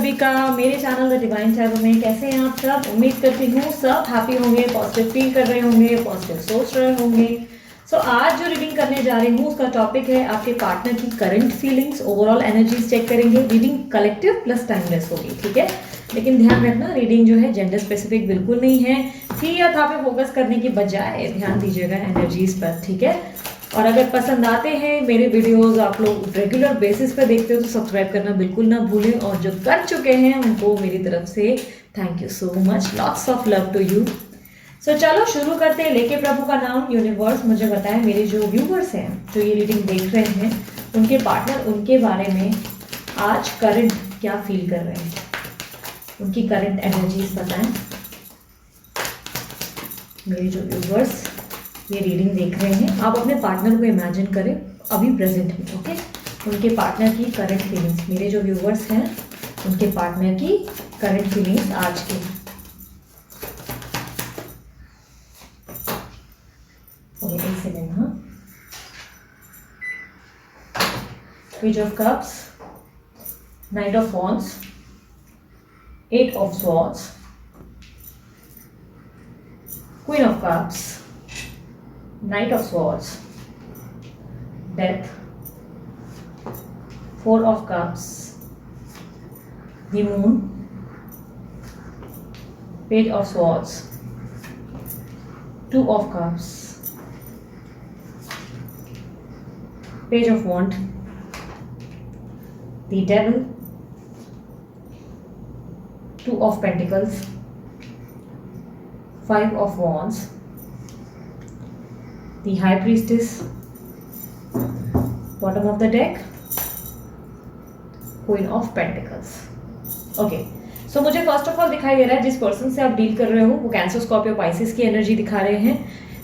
मधुरिका, मेरे channel the divine tarot में। कैसे हैं आप सब? उम्मीद करती हूँ सब हैप्पी होंगे, पॉजिटिव फील कर रहे होंगे, पॉजिटिव सोच रहे होंगे। आज जो रीडिंग करने जा रही हूँ उसका टॉपिक है आपके पार्टनर की current feelings, overall energies check करेंगे। रीडिंग कलेक्टिव प्लस टाइमलेस होगी, ठीक है। लेकिन ध्यान रखना, रीडिंग जो है जेंडर स्पेसिफिक बिल्कुल नहीं है। थी या था पे फोकस करने की बजाय ध्यान दीजिएगा एनर्जीज पर, ठीक है। और अगर पसंद आते हैं मेरे वीडियोस, आप लोग रेगुलर बेसिस पर देखते हो, तो सब्सक्राइब करना बिल्कुल ना भूलें। और जो कर चुके हैं उनको मेरी तरफ से thank you so much, lots of love to you. चलो शुरू करते हैं। लेके प्रभु का नाम। यूनिवर्स मुझे बताएं, मेरे जो व्यूवर्स हैं जो ये रीडिंग देख रहे हैं, उनके पार्टनर, उनके बारे में आज करंट क्या फील कर रहे हैं, उनकी करंट एनर्जीज बताएं। मेरे जो व्यूवर्स ये रीडिंग देख रहे हैं, आप अपने पार्टनर को इमेजिन करें अभी प्रेजेंट में, ओके। उनके पार्टनर की करंट फीलिंग्स, मेरे जो व्यूवर्स हैं उनके पार्टनर की करंट फीलिंग्स आज की। एक सेकेंड, हाँ। Page of cups, night of wands, 8 of swords, queen of cups, Knight of Swords, Death, 4 of Cups, the Moon, Page of Swords, 2 of Cups, Page of Wands, the Devil, 2 of Pentacles, 5 of Wands, the High Priestess, bottom of the deck, Queen of Pentacles. Okay, so मुझे first of all दिखाई दे रहा है जिस person से आप deal कर रहे हो वो कैंसर, स्कॉर्पियो, पाइसेस की एनर्जी दिखा रहे हैं।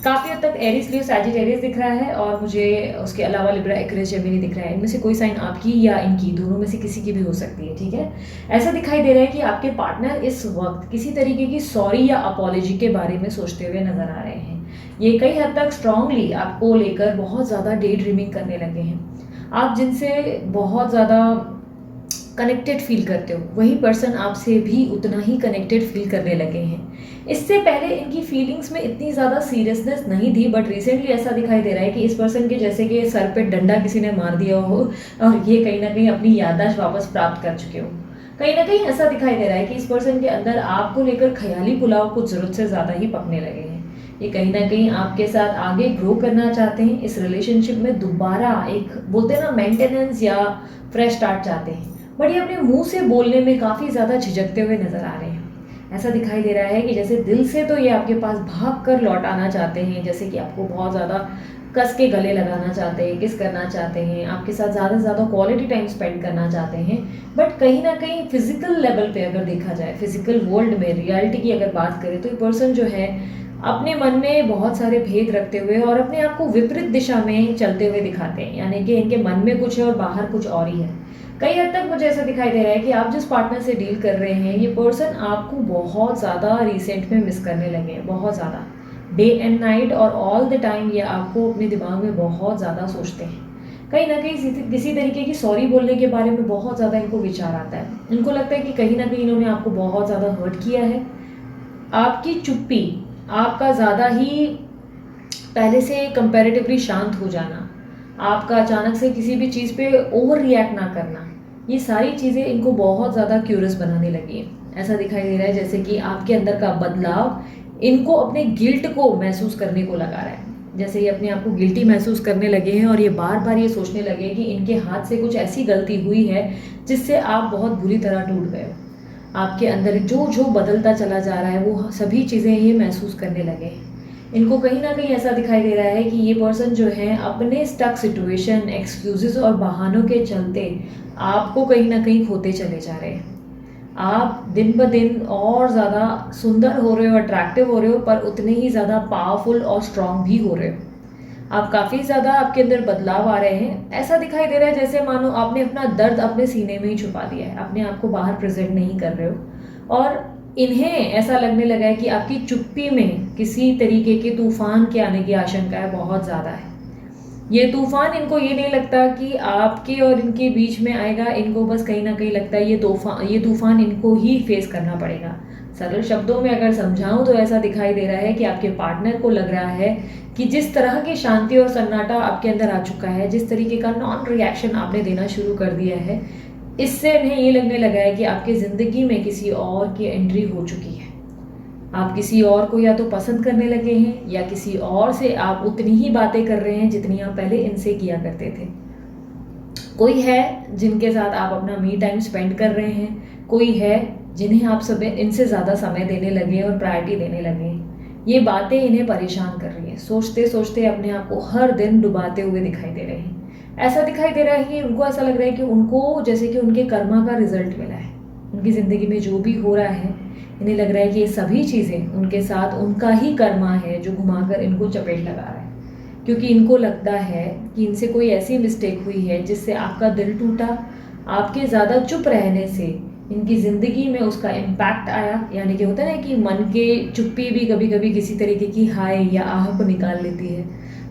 काफी हद तक एरीज, लियो, सैजिटेरियस दिख रहा है, और मुझे उसके अलावा लिब्रा, एक्वेरियस, जेमिनी दिख रहा है। इनमें से कोई साइन आपकी या इनकी, दोनों में से किसी की भी हो सकती है, ठीक है। ऐसा दिखाई दे रहा है कि आपके पार्टनर इस वक्त किसी तरीके की सॉरी या अपॉलॉजी के बारे में सोचते हुए नजर आ रहे हैं। ये कई हद तक स्ट्रांगली आपको लेकर बहुत ज़्यादा डे ड्रीमिंग करने लगे हैं। आप जिनसे बहुत ज़्यादा कनेक्टेड फील करते हो, वही पर्सन आपसे भी उतना ही कनेक्टेड फील करने लगे हैं। इससे पहले इनकी फीलिंग्स में इतनी ज़्यादा सीरियसनेस नहीं थी, बट रिसेंटली ऐसा दिखाई दे रहा है कि इस पर्सन के जैसे कि सर पे डंडा किसी ने मार दिया हो, और ये कहीं ना कहीं अपनी याददाश्त वापस प्राप्त कर चुके हो। कहीं ना कहीं ऐसा दिखाई दे रहा है कि इस पर्सन के अंदर आपको लेकर ख्याली पुलाव कुछ ज़रूरत से ज़्यादा ही पकने लगे हैं। ये कहीं ना कहीं आपके साथ आगे ग्रो करना चाहते हैं, इस रिलेशनशिप में दोबारा एक बोलते हैं ना मेंटेनेंस या फ्रेश स्टार्ट चाहते हैं, बट ये अपने मुंह से बोलने में काफ़ी ज़्यादा झिझकते हुए नजर आ रहे हैं। ऐसा दिखाई दे रहा है कि जैसे दिल से तो ये आपके पास भाग कर लौट आना चाहते हैं, जैसे कि आपको बहुत ज़्यादा कस के गले लगाना चाहते हैं, किस करना चाहते हैं, आपके साथ ज़्यादा से ज़्यादा क्वालिटी टाइम स्पेंड करना चाहते हैं। बट कहीं ना कहीं फिजिकल लेवल पे अगर देखा जाए, फिजिकल वर्ल्ड में रियलिटी की अगर बात करें, तो ये पर्सन जो है अपने मन में बहुत सारे भेद रखते हुए और अपने आप को विपरीत दिशा में चलते हुए दिखाते हैं, यानी कि इनके मन में कुछ है और बाहर कुछ और ही है। कई हद तक मुझे ऐसा दिखाई दे रहा है कि आप जिस पार्टनर से डील कर रहे हैं, ये पर्सन आपको बहुत ज़्यादा रिसेंट में मिस करने लगे हैं, बहुत ज़्यादा, डे एंड नाइट और ऑल द टाइम ये आपको अपने दिमाग में बहुत ज़्यादा सोचते हैं। कहीं ना कहीं किसी तरीके की सॉरी बोलने के बारे में बहुत ज़्यादा इनको विचार आता है। इनको लगता है कि कहीं ना कहीं इन्होंने आपको बहुत ज़्यादा हर्ट किया है। आपकी चुप्पी, आपका ज़्यादा ही पहले से कंपैरेटिवली शांत हो जाना, आपका अचानक से किसी भी चीज़ पे ओवर रिएक्ट ना करना, ये सारी चीज़ें इनको बहुत ज़्यादा क्यूरियस बनाने लगी हैं। ऐसा दिखाई दे रहा है जैसे कि आपके अंदर का बदलाव इनको अपने गिल्ट को महसूस करने को लगा रहा है। जैसे ये अपने आप को गिल्टी महसूस करने लगे हैं और ये बार बार ये सोचने लगे कि इनके हाथ से कुछ ऐसी गलती हुई है जिससे आप बहुत बुरी तरह टूट गए हो। आपके अंदर जो जो बदलता चला जा रहा है वो सभी चीज़ें ये महसूस करने लगे हैं। इनको कहीं ना कहीं ऐसा दिखाई दे रहा है कि ये पर्सन जो है अपने स्टक सिचुएशन, एक्सक्यूजेस और बहानों के चलते आपको कहीं ना कहीं खोते चले जा रहे हैं। आप दिन ब दिन और ज़्यादा सुंदर हो रहे हो, अट्रैक्टिव हो रहे हो, पर उतने ही ज़्यादा पावरफुल और स्ट्रांग भी हो रहे हो। आप काफ़ी ज़्यादा आपके अंदर बदलाव आ रहे हैं। ऐसा दिखाई दे रहा है जैसे मानो आपने अपना दर्द अपने सीने में ही छुपा दिया है, अपने आप को बाहर प्रेजेंट नहीं कर रहे हो, और इन्हें ऐसा लगने लगा है कि आपकी चुप्पी में किसी तरीके के तूफान के आने की आशंका है बहुत ज़्यादा है। ये तूफान इनको ये नहीं लगता कि आपके और इनके बीच में आएगा, इनको बस कहीं ना कहीं लगता है ये तूफान इनको ही फेस करना पड़ेगा। सरल शब्दों में अगर समझाऊं तो ऐसा दिखाई दे रहा है कि आपके पार्टनर को लग रहा है कि जिस तरह की शांति और सन्नाटा आपके अंदर आ चुका है, जिस तरीके का नॉन रिएक्शन आपने देना शुरू कर दिया है, इससे इन्हें ये लगने लगा है कि आपकी ज़िंदगी में किसी और की एंट्री हो चुकी है। आप किसी और को या तो पसंद करने लगे हैं या किसी और से आप उतनी ही बातें कर रहे हैं जितनी आप पहले इनसे किया करते थे। कोई है जिनके साथ आप अपना मी टाइम स्पेंड कर रहे हैं, कोई है जिन्हें आप सब इनसे ज़्यादा समय देने लगे और प्रायोरिटी देने लगे। ये बातें इन्हें परेशान कर रही हैं, सोचते सोचते अपने आप को हर दिन डुबाते हुए दिखाई दे रहे हैं। ऐसा दिखाई दे रहा है कि उनको ऐसा लग रहा है कि उनको जैसे कि उनके कर्मा का रिजल्ट मिला है। उनकी ज़िंदगी में जो भी हो रहा है, इन्हें लग रहा है कि ये सभी चीज़ें उनके साथ उनका ही कर्मा है जो घुमाकर इनको चपेट लगा रहा है। क्योंकि इनको लगता है कि इनसे कोई ऐसी मिस्टेक हुई है जिससे आपका दिल टूटा, आपके ज़्यादा चुप रहने से इनकी ज़िंदगी में उसका इम्पैक्ट आया। यानी कि होता है ना कि मन के चुप्पी भी कभी कभी किसी तरीके की हाय या आह को निकाल लेती है,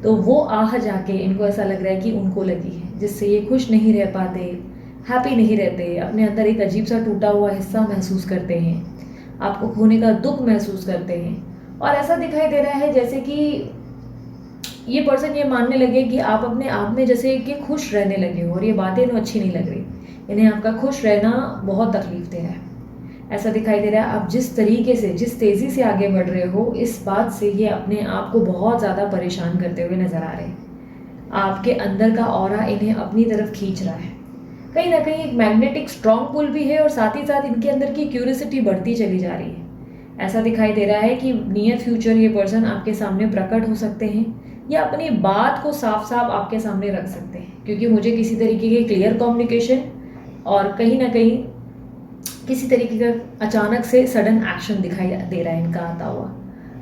तो वो आह जाके इनको ऐसा लग रहा है कि उनको लगी है, जिससे ये खुश नहीं रह पाते, हैप्पी नहीं रहते, अपने अंदर एक अजीब सा टूटा हुआ हिस्सा महसूस करते हैं, आपको खोने का दुख महसूस करते हैं। और ऐसा दिखाई दे रहा है जैसे कि ये पर्सन ये मानने लगे कि आप अपने आप में जैसे कि खुश रहने लगे हो, और ये बातें इन्हें अच्छी नहीं लग रही। इन्हें आपका खुश रहना बहुत तकलीफ दे रहा है। ऐसा दिखाई दे रहा है आप जिस तरीके से, जिस तेज़ी से आगे बढ़ रहे हो, इस बात से ये अपने आप को बहुत ज़्यादा परेशान करते हुए नज़र आ रहे हैं। आपके अंदर का ऑरा इन्हें अपनी तरफ खींच रहा है। कहीं ना कहीं एक मैग्नेटिक स्ट्रॉन्ग पुल भी है, और साथ ही साथ इनके अंदर की क्यूरियोसिटी बढ़ती चली जा रही है। ऐसा दिखाई दे रहा है कि नियर फ्यूचर ये पर्सन आपके सामने प्रकट हो सकते हैं, या अपनी बात को साफ साफ आपके सामने रख सकते हैं। क्योंकि मुझे किसी तरीके के क्लियर कम्युनिकेशन और कहीं ना कहीं किसी तरीके का अचानक से सडन एक्शन दिखाई दे रहा है इनका आता हुआ।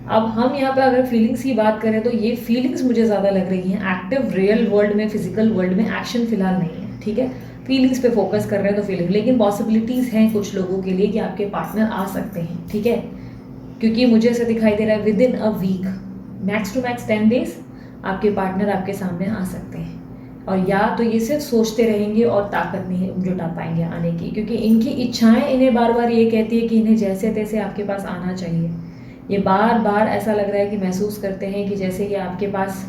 अब हम यहाँ पे अगर फीलिंग्स की बात करें तो ये फीलिंग्स मुझे ज़्यादा लग रही हैं। एक्टिव रियल वर्ल्ड में, फिजिकल वर्ल्ड में एक्शन फिलहाल नहीं है, ठीक है। फीलिंग्स पे फोकस कर रहे हैं तो फीलिंग, लेकिन पॉसिबिलिटीज़ हैं कुछ लोगों के लिए कि आपके पार्टनर आ सकते हैं, ठीक है। क्योंकि मुझे ऐसा दिखाई दे रहा है within a week, max to max 10 days आपके पार्टनर आपके सामने आ सकते हैं। और या तो ये सिर्फ सोचते रहेंगे और ताकत नहीं जुटा पाएंगे आने की, क्योंकि इनकी इच्छाएं इन्हें बार बार ये कहती है कि इन्हें जैसे तैसे आपके पास आना चाहिए। ये बार बार ऐसा लग रहा है कि महसूस करते हैं कि जैसे ये आपके पास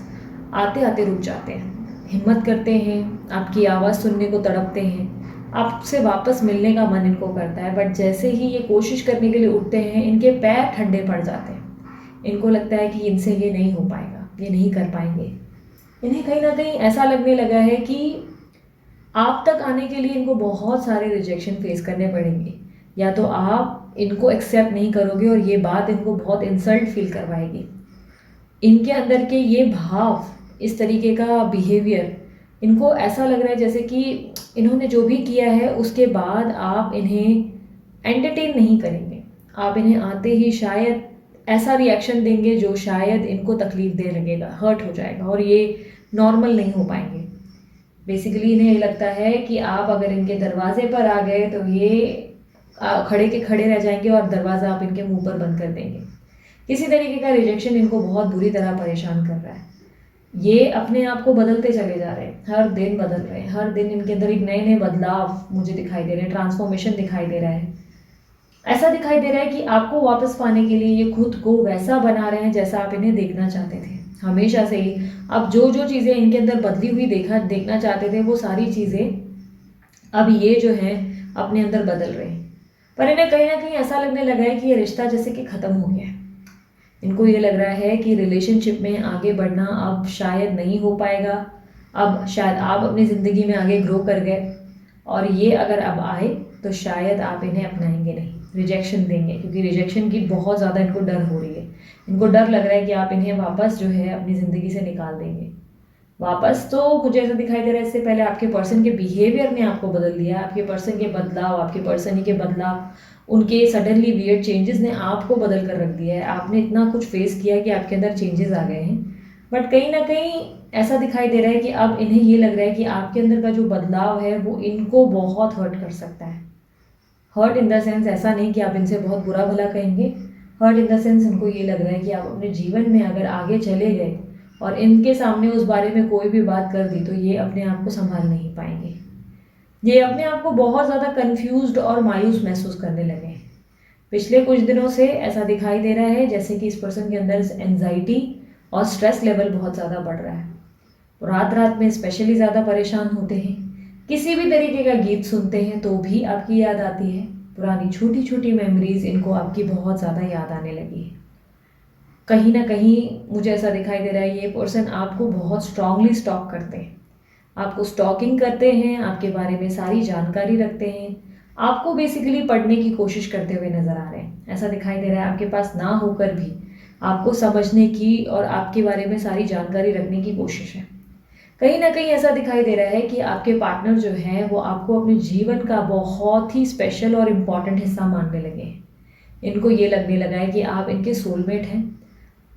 आते आते रुक जाते हैं, हिम्मत करते हैं, आपकी आवाज़ सुनने को तड़पते हैं, आपसे वापस मिलने का मन इनको करता है। बट जैसे ही ये कोशिश करने के लिए उठते हैं, इनके पैर ठंडे पड़ जाते हैं। इनको लगता है कि इनसे ये नहीं हो पाएगा, ये नहीं कर पाएंगे। इन्हें कहीं ना कहीं ऐसा लगने लगा है कि आप तक आने के लिए इनको बहुत सारे रिजेक्शन फेस करने पड़ेंगे, या तो आप इनको एक्सेप्ट नहीं करोगे और ये बात इनको बहुत इंसल्ट फील करवाएगी। इनके अंदर के ये भाव, इस तरीके का बिहेवियर, इनको ऐसा लग रहा है जैसे कि इन्होंने जो भी किया है उसके बाद आप इन्हें एंटरटेन नहीं करेंगे। आप इन्हें आते ही शायद ऐसा रिएक्शन देंगे जो शायद इनको तकलीफ दे लगेगा, हर्ट हो जाएगा, और ये नॉर्मल नहीं हो पाएंगे। बेसिकली इन्हें लगता है कि आप अगर इनके दरवाजे पर आ गए तो ये खड़े के खड़े रह जाएंगे और दरवाज़ा आप इनके मुंह पर बंद कर देंगे। किसी तरीके का रिजेक्शन इनको बहुत बुरी तरह परेशान कर रहा है। ये अपने आप को बदलते चले जा रहे हैं, हर दिन बदल रहे हैं, हर दिन इनके अंदर एक नए नए बदलाव मुझे दिखाई दे रहे हैं, ट्रांसफॉर्मेशन दिखाई दे रहा है। ऐसा दिखाई दे रहा है कि आपको वापस पाने के लिए ये खुद को वैसा बना रहे हैं जैसा आप इन्हें देखना चाहते थे हमेशा से ही। अब जो जो चीज़ें इनके अंदर बदली हुई देखना चाहते थे, वो सारी चीज़ें अब ये जो हैं अपने अंदर बदल रहे हैं। पर इन्हें कहीं ना कहीं ऐसा लगने लगा है कि ये रिश्ता जैसे कि ख़त्म हो गया है। इनको ये लग रहा है कि रिलेशनशिप में आगे बढ़ना अब शायद नहीं हो पाएगा। अब शायद आप अपनी ज़िंदगी में आगे ग्रो कर गए, और ये अगर अब आए तो शायद आप इन्हें अपनाएंगे नहीं, रिजेक्शन देंगे। क्योंकि रिजेक्शन की बहुत ज़्यादा इनको डर हो रही है। इनको डर लग रहा है कि आप इन्हें वापस जो है अपनी ज़िंदगी से निकाल देंगे। वापस तो मुझे ऐसा दिखाई दे रहा है इससे पहले आपके पर्सन के बिहेवियर ने आपको बदल दिया। आपके पर्सन के बदलाव, आपके पर्सन ही के बदलाव, उनके सडनली वियर्ड चेंजेस ने आपको बदल कर रख दिया है। आपने इतना कुछ फेस किया है कि आपके अंदर चेंजेस आ गए हैं। बट कहीं ना कहीं ऐसा दिखाई दे रहा है कि अब इन्हें ये लग रहा है कि आपके अंदर का जो बदलाव है वो इनको बहुत हर्ट कर सकता है। हर्ट इन द सेंस ऐसा नहीं कि आप इनसे बहुत बुरा भला कहेंगे, हर्ट इन द सेंस इनको ये लग रहा है कि आप अपने जीवन में अगर आगे चले गए और इनके सामने उस बारे में कोई भी बात कर दी तो ये अपने आप को संभाल नहीं पाएंगे। ये अपने आप को बहुत ज़्यादा कंफ्यूज्ड और मायूस महसूस करने लगे हैं। पिछले कुछ दिनों से ऐसा दिखाई दे रहा है जैसे कि इस पर्सन के अंदर एंजाइटी और स्ट्रेस लेवल बहुत ज़्यादा बढ़ रहा है। रात रात में स्पेशली ज़्यादा परेशान होते हैं। किसी भी तरीके का गीत सुनते हैं तो भी आपकी याद आती है। पुरानी छोटी छोटी मेमोरीज इनको आपकी बहुत ज़्यादा याद आने लगी है। कहीं ना कहीं मुझे ऐसा दिखाई दे रहा है ये पर्सन आपको बहुत स्ट्रांगली स्टॉक करते हैं। आपको स्टॉकिंग करते हैं, आपके बारे में सारी जानकारी रखते हैं, आपको बेसिकली पढ़ने की कोशिश करते हुए नजर आ रहे हैं। ऐसा दिखाई दे रहा है आपके पास ना होकर भी आपको समझने की और आपके बारे में सारी जानकारी रखने की कोशिश है। कहीं ना कहीं ऐसा दिखाई दे रहा है कि आपके पार्टनर जो हैं वो आपको अपने जीवन का बहुत ही स्पेशल और इम्पॉर्टेंट हिस्सा मानने लगे हैं। इनको ये लगने लगा है कि आप इनके सोलमेट हैं।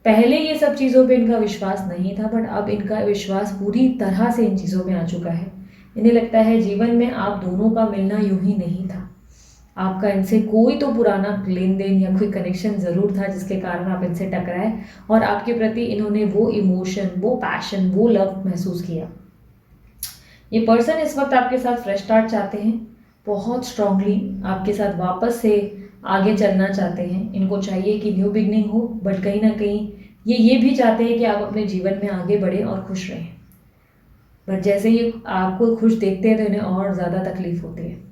पहले ये सब चीज़ों पे इनका विश्वास नहीं था, बट अब इनका विश्वास पूरी तरह से इन चीज़ों में आ चुका है। इन्हें लगता है जीवन में आप दोनों का मिलना यूं ही नहीं था। आपका इनसे कोई तो पुराना लेन देन या कोई कनेक्शन ज़रूर था जिसके कारण आप इनसे टकराए और आपके प्रति इन्होंने वो इमोशन, वो पैशन, वो लव महसूस किया। ये पर्सन इस वक्त आपके साथ फ्रेश स्टार्ट चाहते हैं, बहुत स्ट्रांगली आपके साथ वापस से आगे चलना चाहते हैं। इनको चाहिए कि न्यू बिगनिंग हो, बट कहीं ना कहीं ये भी चाहते हैं कि आप अपने जीवन में आगे बढ़ें और खुश रहें। बट जैसे ही आपको खुश देखते हैं तो इन्हें और ज़्यादा तकलीफ होती है।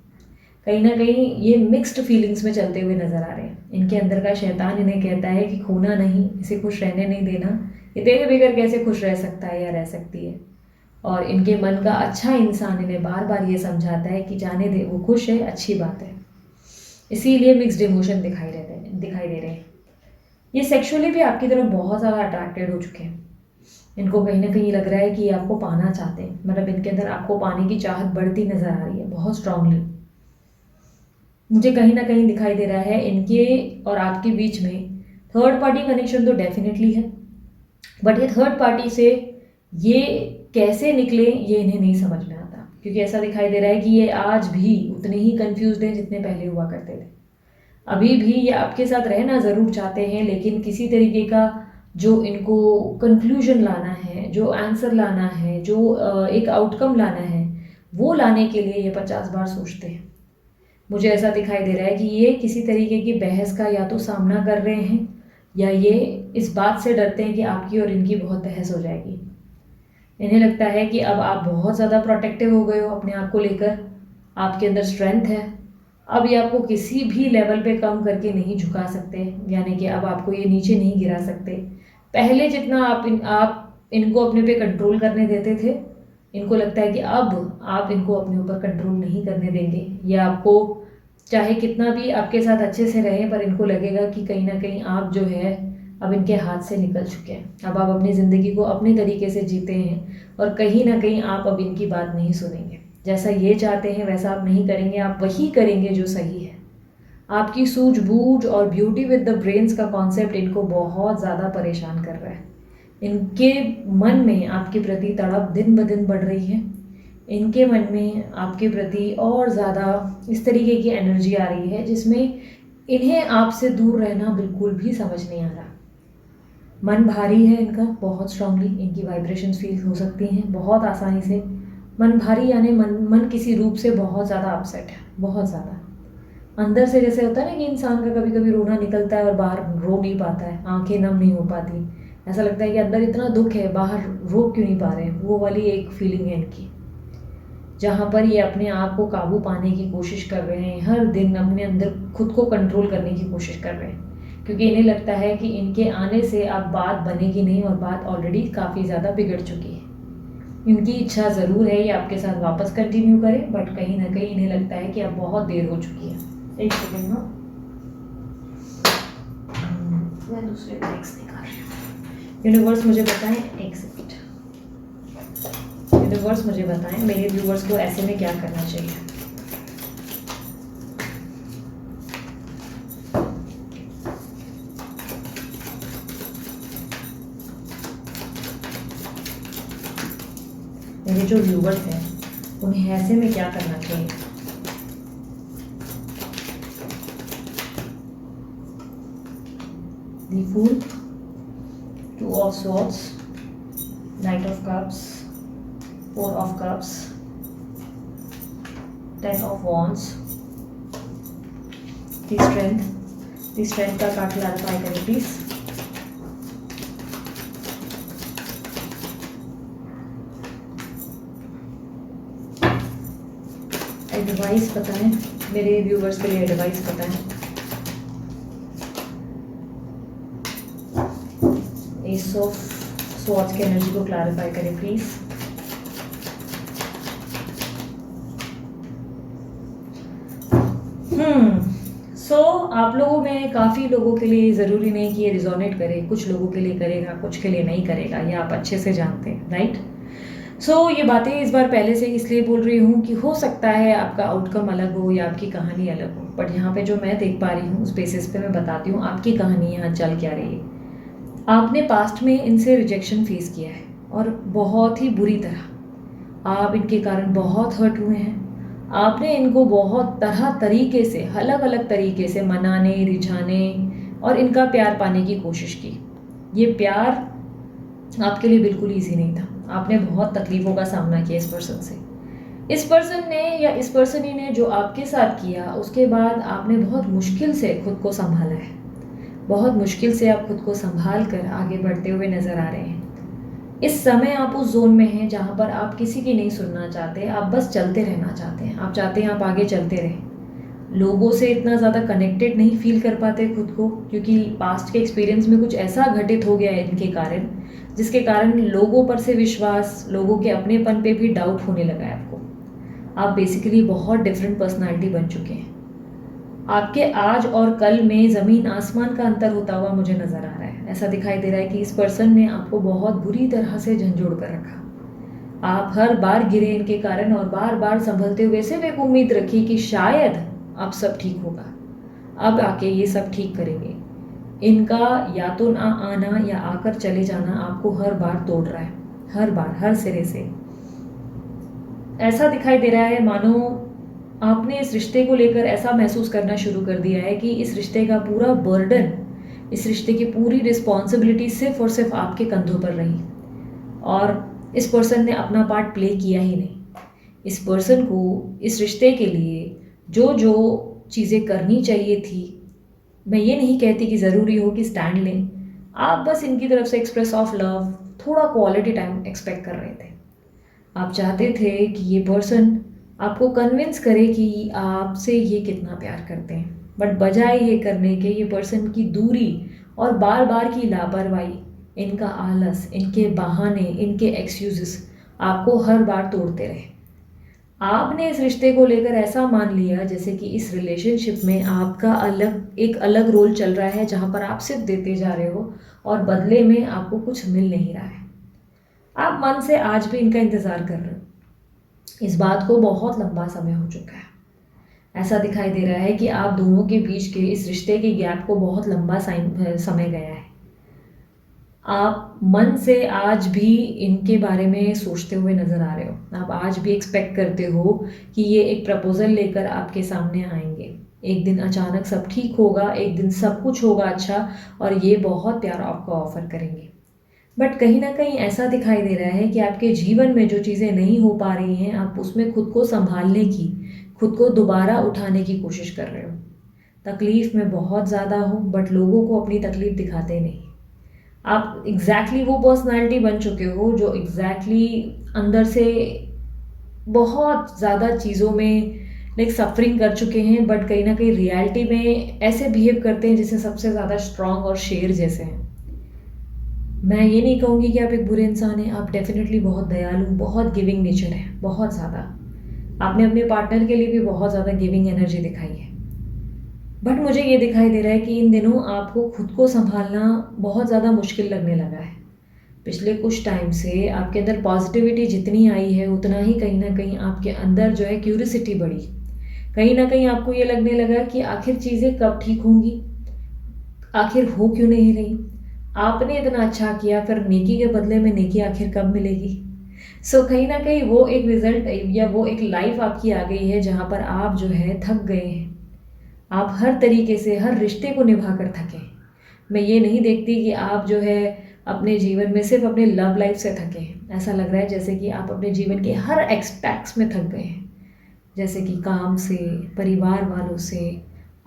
कहीं ना कहीं ये मिक्स्ड फीलिंग्स में चलते हुए नजर आ रहे हैं। इनके अंदर का शैतान इन्हें कहता है कि खोना नहीं, इसे खुश रहने नहीं देना, ये तेरे बगैर कैसे खुश रह सकता है या रह सकती है। और इनके मन का अच्छा इंसान इन्हें बार बार ये समझाता है कि जाने दे, वो खुश है, अच्छी बात है। इसीलिए मिक्स्ड इमोशन दिखाई दे रहे हैं। ये सेक्सुअली भी आपकी तरफ बहुत ज़्यादा अट्रैक्टेड हो चुके हैं। इनको कहीं ना कहीं लग रहा है कि ये आपको पाना चाहते हैं, मतलब इनके अंदर आपको पाने की चाहत बढ़ती नजर आ रही है बहुत स्ट्रांगली। मुझे कहीं ना कहीं दिखाई दे रहा है इनके और आपके बीच में थर्ड पार्टी कनेक्शन तो डेफिनेटली है, बट ये थर्ड पार्टी से ये कैसे निकले ये इन्हें नहीं समझ में आता, क्योंकि ऐसा दिखाई दे रहा है कि ये आज भी उतने ही कंफ्यूज्ड हैं जितने पहले हुआ करते थे। अभी भी ये आपके साथ रहना ज़रूर चाहते हैं, लेकिन किसी तरीके का जो इनको कंक्लूजन लाना है, जो आंसर लाना है, जो एक आउटकम लाना है, वो लाने के लिए ये 50 बार सोचते हैं। मुझे ऐसा दिखाई दे रहा है कि ये किसी तरीके की बहस का या तो सामना कर रहे हैं या ये इस बात से डरते हैं कि आपकी और इनकी बहुत बहस हो जाएगी। इन्हें लगता है कि अब आप बहुत ज़्यादा प्रोटेक्टिव हो गए हो अपने आप को लेकर, आपके अंदर स्ट्रेंथ है, अब ये आपको किसी भी लेवल पे कम करके नहीं झुका सकते, यानी कि अब आपको ये नीचे नहीं गिरा सकते। पहले जितना आप इनको अपने पे कंट्रोल करने देते थे, इनको लगता है कि अब आप इनको अपने ऊपर कंट्रोल नहीं करने देंगे। या आपको चाहे कितना भी आपके साथ अच्छे से रहें, पर इनको लगेगा कि कहीं ना कहीं आप जो है अब इनके हाथ से निकल चुके हैं। अब आप अपनी ज़िंदगी को अपने तरीके से जीते हैं और कहीं ना कहीं आप अब इनकी बात नहीं सुनेंगे। जैसा ये चाहते हैं वैसा आप नहीं करेंगे, आप वही करेंगे जो सही है। आपकी सूझबूझ और ब्यूटी विद द ब्रेन्स का कॉन्सेप्ट इनको बहुत ज़्यादा परेशान कर रहा है। इनके मन में आपके प्रति तड़प दिन ब दिन बढ़ रही है। इनके मन में आपके प्रति और ज़्यादा इस तरीके की एनर्जी आ रही है जिसमें इन्हें आपसे दूर रहना बिल्कुल भी समझ नहीं आ रहा। मन भारी है इनका बहुत स्ट्रांगली, इनकी वाइब्रेशंस फील हो सकती हैं बहुत आसानी से। मन भारी यानी मन किसी रूप से बहुत ज़्यादा अपसेट है, बहुत ज़्यादा अंदर से। जैसे होता है ना कि इंसान का कभी कभी रोना निकलता है और बाहर रो नहीं पाता है, आंखें नम नहीं हो पाती, ऐसा लगता है कि अंदर इतना दुख है बाहर रोक क्यों नहीं पा रहे हैं, वो वाली एक फीलिंग है इनकी। जहाँ पर ये अपने आप को काबू पाने की कोशिश कर रहे हैं, हर दिन अपने अंदर खुद को कंट्रोल करने की कोशिश कर रहे हैं, क्योंकि इन्हें लगता है कि इनके आने से अब बात बनेगी नहीं और बात ऑलरेडी काफ़ी ज़्यादा बिगड़ चुकी है। इनकी इच्छा ज़रूर है ये आपके साथ वापस कंटिन्यू करें, बट कहीं ना कहीं इन्हें लगता है कि अब बहुत देर हो चुकी है। एक सेकेंड ना, मैं दूसरे टैक्स निकाल रही हूँ। यूनिवर्स मुझे बताएं, एक सेकेंड, यूनिवर्स मुझे बताएं मेरे व्यूवर्स को ऐसे में क्या करना चाहिए। मेरे जो व्यूवर्स हैं उन्हें ऐसे में क्या करना चाहिए। The fool, two of swords, Knight of Cups, Four of Cups, Ten of Wands, the Strength का कार्ड क्लैरिफाई करें प्लीज। एडवाइस बताएं, मेरे व्यूवर्स के लिए एडवाइस बताएं। एस ऑफ स्वॉर्ड्स की एनर्जी को क्लैरिफाई करें प्लीज। आप लोगों में काफ़ी लोगों के लिए ज़रूरी नहीं कि ये रिजोनेट करे, कुछ लोगों के लिए करेगा, कुछ के लिए नहीं करेगा, ये आप अच्छे से जानते हैं, राइट। ये बातें इस बार पहले से इसलिए बोल रही हूँ कि हो सकता है आपका आउटकम अलग हो या आपकी कहानी अलग हो, बट यहाँ पे जो मैं देख पा रही हूँ उस बेसिस पे मैं बताती हूँ आपकी कहानी यहाँ चल क्या रही है। आपने पास्ट में इनसे रिजेक्शन फेस किया है और बहुत ही बुरी तरह। आप इनके कारण बहुत हर्ट हुए हैं। आपने इनको बहुत तरीके से, अलग अलग तरीके से मनाने, रिझाने और इनका प्यार पाने की कोशिश की। ये प्यार आपके लिए बिल्कुल ईजी नहीं था। आपने बहुत तकलीफ़ों का सामना किया इस पर्सन से। इस पर्सन ने या इस पर्सन ही ने जो आपके साथ किया, उसके बाद आपने बहुत मुश्किल से खुद को संभाला है। बहुत मुश्किल से आप खुद को संभाल कर आगे बढ़ते हुए नज़र आ रहे हैं। इस समय आप उस जोन में हैं जहाँ पर आप किसी की नहीं सुनना चाहते, आप बस चलते रहना चाहते हैं। आप चाहते हैं आप आगे चलते रहें। लोगों से इतना ज़्यादा कनेक्टेड नहीं फील कर पाते खुद को, क्योंकि पास्ट के एक्सपीरियंस में कुछ ऐसा घटित हो गया है इनके कारण, जिसके कारण लोगों पर से विश्वास, लोगों के अपनेपन पे भी डाउट होने लगा है आपको। आप बेसिकली बहुत डिफरेंट पर्सनालिटी बन चुके हैं। आपके आज और कल में ज़मीन आसमान का अंतर होता हुआ मुझे नज़र आ रहा है। ऐसा दिखाई दे रहा है कि इस पर्सन ने आपको बहुत बुरी तरह से झंझोड़ कर रखा। आप हर बार गिरे इनके कारण और बार बार संभलते हुए सिर्फ एक उम्मीद रखी कि शायद अब सब ठीक होगा, अब आके ये सब ठीक करेंगे। इनका या तो ना आना या आकर चले जाना आपको हर बार तोड़ रहा है, हर बार, हर सिरे से। ऐसा दिखाई दे रहा है मानो आपने इस रिश्ते को लेकर ऐसा महसूस करना शुरू कर दिया है कि इस रिश्ते का पूरा बर्डन, इस रिश्ते की पूरी रिस्पॉन्सिबिलिटी सिर्फ और सिर्फ आपके कंधों पर रही और इस पर्सन ने अपना पार्ट प्ले किया ही नहीं। इस पर्सन को इस रिश्ते के लिए जो जो चीज़ें करनी चाहिए थी, मैं ये नहीं कहती कि ज़रूरी हो कि स्टैंड लें, आप बस इनकी तरफ से एक्सप्रेस ऑफ लव, थोड़ा क्वालिटी टाइम एक्सपेक्ट कर रहे थे। आप चाहते थे कि ये पर्सन आपको कन्विंस करे कि आपसे ये कितना प्यार करते हैं, बट बजाय ये करने के ये पर्सन की दूरी और बार बार की लापरवाही, इनका आलस, इनके बहाने, इनके एक्सक्यूजेस आपको हर बार तोड़ते रहे। आपने इस रिश्ते को लेकर ऐसा मान लिया जैसे कि इस रिलेशनशिप में आपका एक अलग रोल चल रहा है, जहाँ पर आप सिर्फ देते जा रहे हो और बदले में आपको कुछ मिल नहीं रहा है। आप मन से आज भी इनका इंतज़ार कर रहे हो। इस बात को बहुत लंबा समय हो चुका है। ऐसा दिखाई दे रहा है कि आप दोनों के बीच के इस रिश्ते के गैप को बहुत लंबा समय गया है। आप मन से आज भी इनके बारे में सोचते हुए नज़र आ रहे हो। आप आज भी एक्सपेक्ट करते हो कि ये एक प्रपोजल लेकर आपके सामने आएंगे। एक दिन अचानक सब ठीक होगा, एक दिन सब कुछ होगा अच्छा और ये बहुत प्यार आपको ऑफर करेंगे। बट कहीं ना कहीं ऐसा दिखाई दे रहा है कि आपके जीवन में जो चीज़ें नहीं हो पा रही हैं, आप उसमें खुद को संभालने की, खुद को दोबारा उठाने की कोशिश कर रहे हो। तकलीफ़ में बहुत ज़्यादा हो बट लोगों को अपनी तकलीफ़ दिखाते नहीं। आप एग्जैक्टली वो पर्सनालिटी बन चुके हो जो एग्जैक्टली अंदर से बहुत ज़्यादा चीज़ों में सफरिंग कर चुके हैं, बट कहीं ना कहीं रियलिटी में ऐसे बिहेव करते हैं जैसे सबसे ज़्यादा स्ट्रांग और शेर जैसे हैं। मैं ये नहीं कहूँगी कि आप एक बुरे इंसान हैं, आप डेफिनेटली बहुत दयालु, बहुत गिविंग नेचर है, बहुत ज़्यादा। आपने अपने पार्टनर के लिए भी बहुत ज़्यादा गिविंग एनर्जी दिखाई है। बट मुझे ये दिखाई दे रहा है कि इन दिनों आपको खुद को संभालना बहुत ज़्यादा मुश्किल लगने लगा है। पिछले कुछ टाइम से आपके अंदर पॉजिटिविटी जितनी आई है, उतना ही कहीं ना कहीं आपके अंदर जो है क्यूरियोसिटी बढ़ी। कहीं ना कहीं आपको ये लगने लगा कि आखिर चीज़ें कब ठीक होंगी, आखिर हो क्यों नहीं रही। आपने इतना अच्छा किया, फिर नेकी के बदले में नेकी आखिर कब मिलेगी। कहीं ना कहीं वो एक रिजल्ट या वो एक लाइफ आपकी आ गई है जहाँ पर आप जो है थक गए हैं। आप हर तरीके से हर रिश्ते को निभा कर थके। मैं ये नहीं देखती कि आप जो है अपने जीवन में सिर्फ अपने लव लाइफ से थके हैं। ऐसा लग रहा है जैसे कि आप अपने जीवन के हर एस्पेक्ट्स में थक गए हैं, जैसे कि काम से, परिवार वालों से,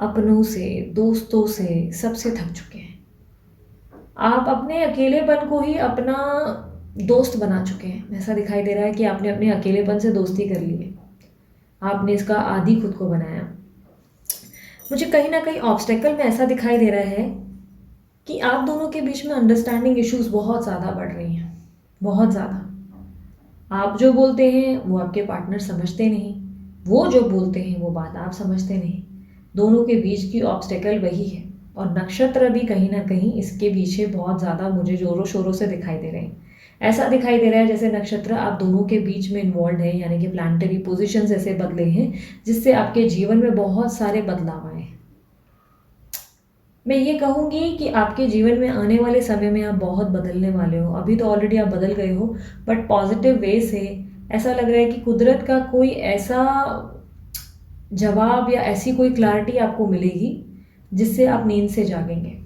अपनों से, दोस्तों से, सबसे थक चुके हैं। आप अपने अकेलेपन को ही अपना दोस्त बना चुके हैं। ऐसा दिखाई दे रहा है कि आपने अपने अकेलेपन से दोस्ती कर ली है, आपने इसका आदी खुद को बनाया। मुझे कहीं ना कहीं ऑब्स्टेकल में ऐसा दिखाई दे रहा है कि आप दोनों के बीच में अंडरस्टैंडिंग इश्यूज बहुत ज़्यादा बढ़ रही हैं, बहुत ज़्यादा। आप जो बोलते हैं वो आपके पार्टनर समझते नहीं, वो जो बोलते हैं वो बात आप समझते नहीं। दोनों के बीच की ऑब्स्टेकल वही है, और नक्षत्र भी कहीं ना कहीं इसके पीछे बहुत ज़्यादा मुझे जोरों शोरों से दिखाई दे रहे हैं। ऐसा दिखाई दे रहा है जैसे नक्षत्र आप दोनों के बीच में इन्वॉल्व है, यानी कि प्लानिटरी पोजीशंस ऐसे बदले हैं जिससे आपके जीवन में बहुत सारे बदलाव आए। मैं ये कहूँगी कि आपके जीवन में आने वाले समय में आप बहुत बदलने वाले हो। अभी तो ऑलरेडी आप बदल गए हो, बट पॉजिटिव वे से ऐसा लग रहा है कि कुदरत का कोई ऐसा जवाब या ऐसी कोई क्लैरिटी आपको मिलेगी जिससे आप नींद से जागेंगे।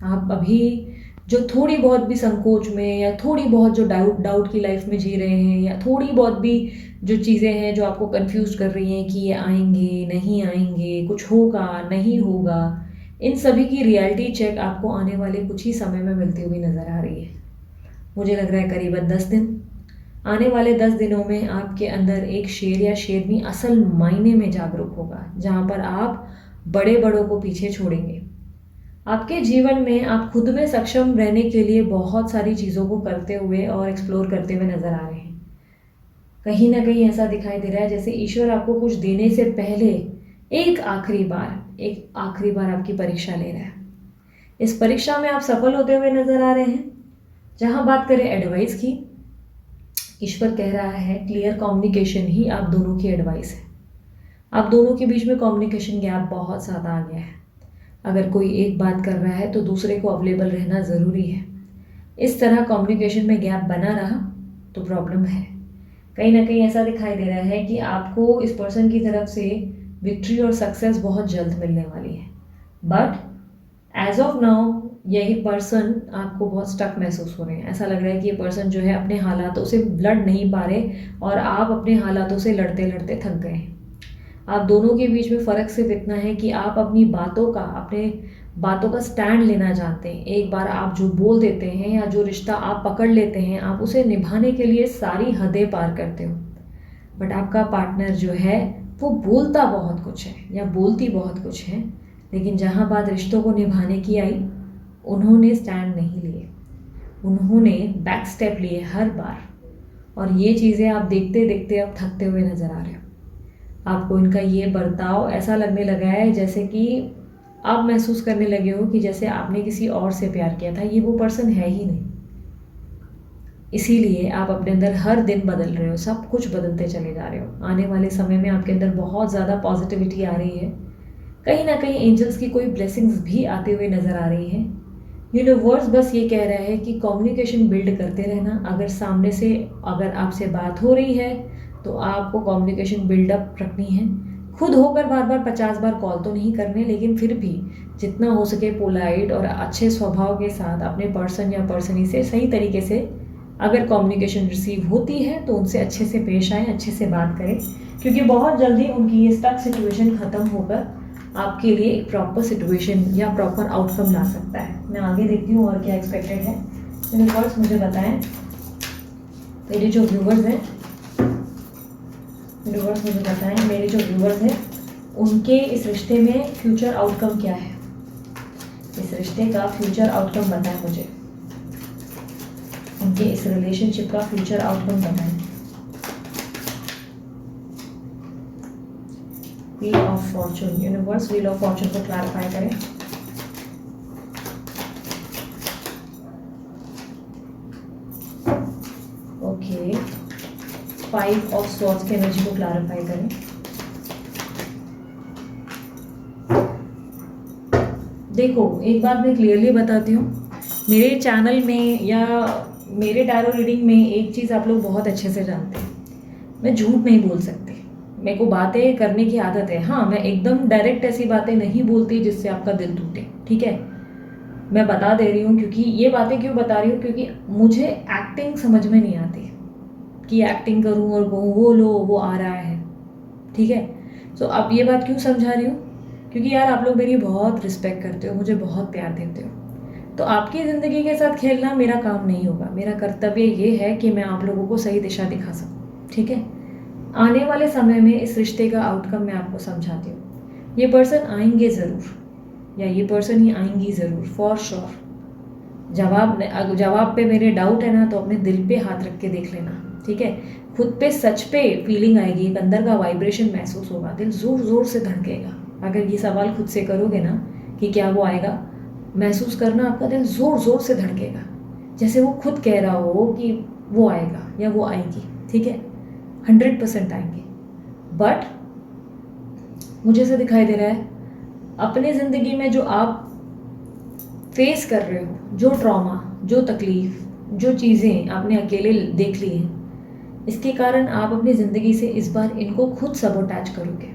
आप अभी जो थोड़ी बहुत भी संकोच में या थोड़ी बहुत जो डाउट की लाइफ में जी रहे हैं, या थोड़ी बहुत भी जो चीज़ें हैं जो आपको कंफ्यूज कर रही हैं कि ये आएंगे नहीं आएंगे, कुछ होगा नहीं होगा, इन सभी की रियलिटी चेक आपको आने वाले कुछ ही समय में मिलती हुई नज़र आ रही है। मुझे लग रहा है करीबन 10 दिन, आने वाले 10 दिनों में आपके अंदर एक शेर या शेरनी असल मायने में जागरूक होगा, जहाँ पर आप बड़े बड़ों को पीछे छोड़ेंगे। आपके जीवन में आप खुद में सक्षम रहने के लिए बहुत सारी चीज़ों को करते हुए और एक्सप्लोर करते हुए नजर आ रहे हैं। कहीं ना कहीं ऐसा दिखाई दे रहा है जैसे ईश्वर आपको कुछ देने से पहले एक आखिरी बार आपकी परीक्षा ले रहा है। इस परीक्षा में आप सफल होते हुए नजर आ रहे हैं। जहां बात करें एडवाइस की, ईश्वर कह रहा है क्लियर कम्युनिकेशन ही आप दोनों की एडवाइस है। आप दोनों के बीच में कम्युनिकेशन गैप बहुत ज़्यादा आ गया है। अगर कोई एक बात कर रहा है तो दूसरे को अवेलेबल रहना ज़रूरी है। इस तरह कम्युनिकेशन में गैप बना रहा तो प्रॉब्लम है। कहीं ना कहीं ऐसा दिखाई दे रहा है कि आपको इस पर्सन की तरफ से विक्ट्री और सक्सेस बहुत जल्द मिलने वाली है, बट एज ऑफ नाउ यही पर्सन आपको बहुत स्टक महसूस हो रहे हैं। ऐसा लग रहा है कि ये पर्सन जो है अपने हालातों से लड़ नहीं पा रहे और आप अपने हालातों से लड़ते लड़ते थक गए हैं। आप दोनों के बीच में फ़र्क सिर्फ इतना है कि आप अपनी अपने बातों का स्टैंड लेना जानते हैं। एक बार आप जो बोल देते हैं या जो रिश्ता आप पकड़ लेते हैं, आप उसे निभाने के लिए सारी हदें पार करते हो। बट आपका पार्टनर जो है वो बोलता बहुत कुछ है या बोलती बहुत कुछ है, लेकिन जहाँ बात रिश्तों को निभाने की आई, उन्होंने स्टैंड नहीं लिए, उन्होंने बैक स्टेप लिए हर बार। और ये चीज़ें आप देखते देखते अब थकते हुए नज़र आ रहे हो। आपको इनका ये बर्ताव ऐसा लगने लगा है जैसे कि आप महसूस करने लगे हो कि जैसे आपने किसी और से प्यार किया था, ये वो पर्सन है ही नहीं। इसीलिए आप अपने अंदर हर दिन बदल रहे हो, सब कुछ बदलते चले जा रहे हो। आने वाले समय में आपके अंदर बहुत ज़्यादा पॉजिटिविटी आ रही है। कहीं ना कहीं एंजल्स की कोई ब्लेसिंग्स भी आते हुए नज़र आ रही हैं। यूनिवर्स बस ये कह रहा है कि कम्युनिकेशन बिल्ड करते रहना। अगर सामने से अगर आपसे बात हो रही है तो आपको कम्युनिकेशन बिल्डअप रखनी है। खुद होकर बार बार 50 बार कॉल तो नहीं करने, लेकिन फिर भी जितना हो सके पोलाइट और अच्छे स्वभाव के साथ अपने पर्सन या पर्सनी से सही तरीके से अगर कम्युनिकेशन रिसीव होती है तो उनसे अच्छे से पेश आएँ, अच्छे से बात करें, क्योंकि बहुत जल्दी उनकी ये स्टक सिचुएशन ख़त्म होकर आपके लिए एक प्रॉपर सिचुएशन या प्रॉपर आउटकम ला सकता है। मैं आगे देखती हूँ और क्या एक्सपेक्टेड है। यूनिवर्स मुझे बताएं, मेरे जो व्यूवर्स हैं, यूनिवर्स मुझे बताएं मेरे जो व्यूवर्स हैं उनके इस रिश्ते में फ्यूचर आउटकम क्या है। इस रिश्ते का फ्यूचर आउटकम बताएं मुझे, उनके इस रिलेशनशिप का फ्यूचर आउटकम बताएं। Wheel of Fortune, universe wheel of Fortune को क्लैरिफाई करें। ओके, 5 ऑफ स्वॉर्ड्स की एनर्जी को क्लैरिफाई करें। देखो, एक बात मैं क्लियरली बताती हूँ, मेरे चैनल में या मेरे टैरो रीडिंग में एक चीज़ आप लोग बहुत अच्छे से जानते हैं, मैं झूठ नहीं बोल सकती। मेरे को बातें करने की आदत है। हाँ, मैं एकदम डायरेक्ट ऐसी बातें नहीं बोलती जिससे आपका दिल टूटे, ठीक है। मैं बता दे रही हूँ, क्योंकि ये बातें क्यों बता रही हूँ, क्योंकि मुझे एक्टिंग समझ में नहीं आती कि एक्टिंग करूँ और कहूँ वो लो वो आ रहा है, ठीक है। सो अब ये बात क्यों समझा रही हूँ, क्योंकि यार आप लोग मेरी बहुत रिस्पेक्ट करते हो, मुझे बहुत प्यार देते हो, तो आपकी ज़िंदगी के साथ खेलना मेरा काम नहीं होगा। मेरा कर्तव्य ये है कि मैं आप लोगों को सही दिशा दिखा सकूँ, ठीक है। आने वाले समय में इस रिश्ते का आउटकम मैं आपको समझाती हूँ। ये पर्सन आएंगे ज़रूर, या ये पर्सन ही आएंगी ज़रूर, फॉर श्योर। जवाब पे मेरे डाउट है ना, तो अपने दिल पे हाथ रख के देख लेना, ठीक है। खुद पे सच पे फीलिंग आएगी, एक अंदर का वाइब्रेशन महसूस होगा, दिल ज़ोर ज़ोर से धड़केगा। अगर ये सवाल खुद से करोगे ना कि क्या वो आएगा, महसूस करना आपका दिल ज़ोर ज़ोर से धड़केगा, जैसे वो खुद कह रहा हो कि वो आएगा या वो आएगी, ठीक है। 100% आएंगे। बट मुझे ऐसा दिखाई दे रहा है अपनी ज़िंदगी में जो आप फेस कर रहे हो, जो ट्रॉमा, जो तकलीफ, जो चीज़ें आपने अकेले देख ली हैं, इसके कारण आप अपनी ज़िंदगी से इस बार इनको खुद सबोटैच करोगे।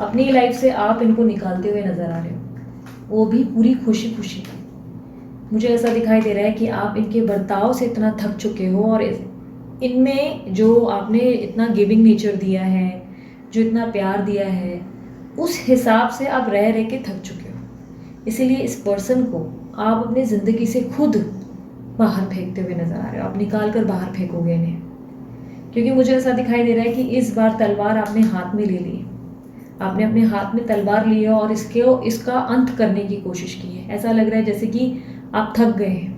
अपनी लाइफ से आप इनको निकालते हुए नज़र आ रहे हो, वो भी पूरी खुशी खुशी। मुझे ऐसा दिखाई दे रहा है कि आप इनके बर्ताव से इतना थक चुके हो, और इनमें जो आपने इतना गिविंग नेचर दिया है, जो इतना प्यार दिया है, उस हिसाब से आप रह रह के थक चुके हो। इसीलिए इस पर्सन को आप अपनी ज़िंदगी से खुद बाहर फेंकते हुए नज़र आ रहे हो। आप निकाल कर बाहर फेंकोगे इन्हें, क्योंकि मुझे ऐसा दिखाई दे रहा है कि इस बार तलवार आपने हाथ में ले ली। आपने अपने हाथ में तलवार ली है और इसका अंत करने की कोशिश की है। ऐसा लग रहा है जैसे कि आप थक गए हैं।